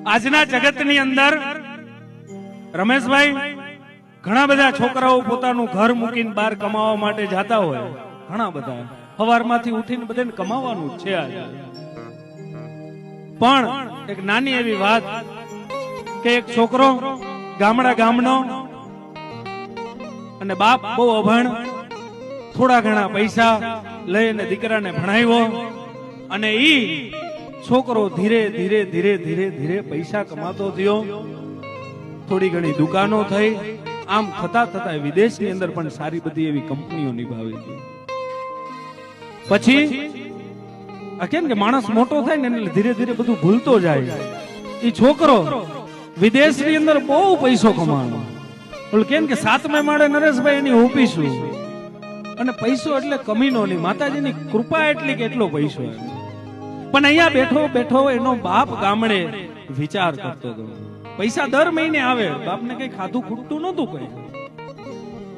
આજના જગતની અંદર રમેશભાઈ ઘણા બધા છોકરાઓ પોતાનું ઘર મૂકીને બહાર કમાવા માટે જતા હોય, ઘણા બધા સવારમાંથી ઉઠીને બધાને કમાવાનું જ છે આજે. પણ એક નાની એવી વાત કે એક છોકરો ગામનો અને બાપ બહુ અભણ, થોડા ઘણા પૈસા લઈને દીકરાને ભણાવ્યો અને ઈ છોકરો ધીરે ધીરે પૈસા કમાતો થયો. થોડી ઘણી દુકાનો થઈ, આમ થતા વિદેશની અંદર પણ સારી બધી એવી કંપનીઓ નિભાવી છે. પછી કેમ કે માણસ મોટો થાય ને એટલે ધીરે ધીરે બધું ભૂલતો જાય. એ છોકરો વિદેશની અંદર બહુ પૈસો કમાવાનો, કેમ કે 7મે માળે નરેશભાઈ એની ઓફિસ અને પૈસો એટલે કમીનો નહીં, માતાજીની કૃપા એટલી કે એટલો પૈસો. પણ અહીંયા બેઠો એનો બાપ ગામડે વિચાર કરતો હતો. પૈસા દર મહિને આવે, બાપને કઈ ખાધું ખૂટતું નતું કઈ,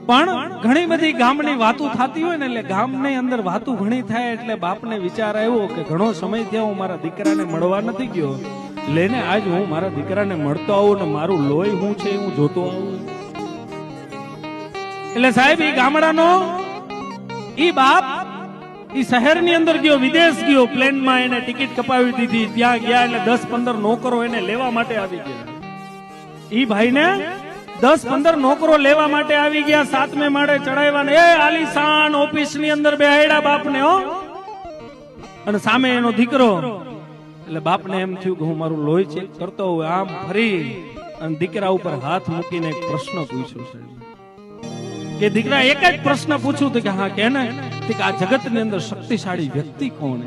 પણ ઘણી બધી ગામની વાતો થતી હોય ને, એટલે ગામની અંદર વાતો ઘણી થાય એટલે બાપને વિચાર આવ્યો કે ઘણો સમય થયો હું મારા દીકરાને મળવા નથી ગયો, લેને આજ હું મારા દીકરાને મળતો આવું ને મારું લોહી હું છે હું જોતો આવું. એટલે સાહેબ ઈ ગામડાનો ઈ બાપ ઈ શહેરની અંદર ગયો, વિદેશ ગયો, પ્લેનમાં એને ટિકિટ કપાવી દીધી, ત્યાં ગયા એટલે 10-15 નોકરો એને લેવા માટે આવી ગયા. ઈ ભાઈને 10-15 નોકરો લેવા માટે આવી ગયા. 7મે માળે ચડાવ્યા ને એ આલીશાન ઓફિસ ની અંદર બેહાડ્યા બાપને હો, અને સામે એનો દીકરો. એટલે બાપને એમ થયું કે હું મારું લોહી ચેક કરતો હોય, આમ ફરી અને દીકરા ઉપર હાથ મૂકીને એક પ્રશ્ન પૂછ્યો છે કે દીકરા એક જ પ્રશ્ન પૂછ્યું કે હા કે ને કે આ જગતની અંદર શક્તિશાળી વ્યક્તિ કોણ?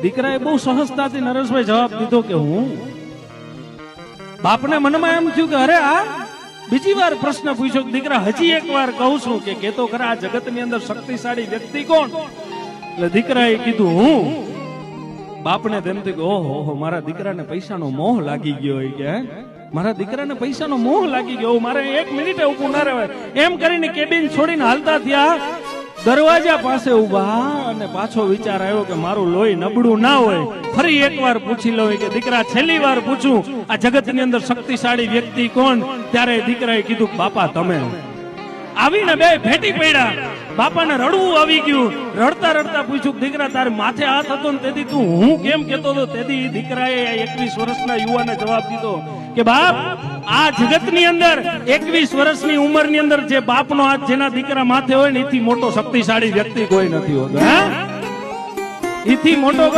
દીકરાએ બહુ સહજતાથી નરેશભાઈ જવાબ દીધો કે હું. બાપને મનમાં એમ થયું કે અરે આ બીજી વાર પ્રશ્ન પૂછ્યો. દીકરા હજી એક વાર કહું છું કે કેતો ખરા આ જગતની અંદર શક્તિશાળી વ્યક્તિ કોણ? એટલે દીકરાએ કીધું હું. બાપને તેમ થયું કે ઓહો મારા દીકરાને પૈસાનો મોહ લાગી ગયો હોય કે મારા દીકરાને પૈસાનો મોહ લાગી ગયો, મારે 1 મિનિટે ઊભું ના રહેવાય. એમ કરીને કેબિન છોડીને હાલતા થયા દરવાજા પાસે ઉભા, અને પાછો વિચાર આવ્યો કે મારું લોહી નબળું ના હોય, ફરી એકવાર પૂછી લઉં કે દીકરા છેલ્લી વાર પૂછું આ જગતની અંદર શક્તિશાળી વ્યક્તિ કોણ? ત્યારે દીકરાએ કીધું બાપા તમે. આવીને બે ભેટી પડ્યા, બાપાને રડવું આવી ગયું. રડતા પૂછ્યું દીકરા તારે માથે હાથ હતો ને તેથી તું હું કેમ કેતો હતો? તેથી દીકરાએ 21 વર્ષના યુવાને જવાબ દીધો કે બાપ આ જગતની અંદર 21 વર્ષની ઉંમરની અંદર જે બાપનો હાથ જેના દીકરા માથે હોય ને એથી મોટો શક્તિશાળી વ્યક્તિ કોઈ નથી હોતો. એથી મોટો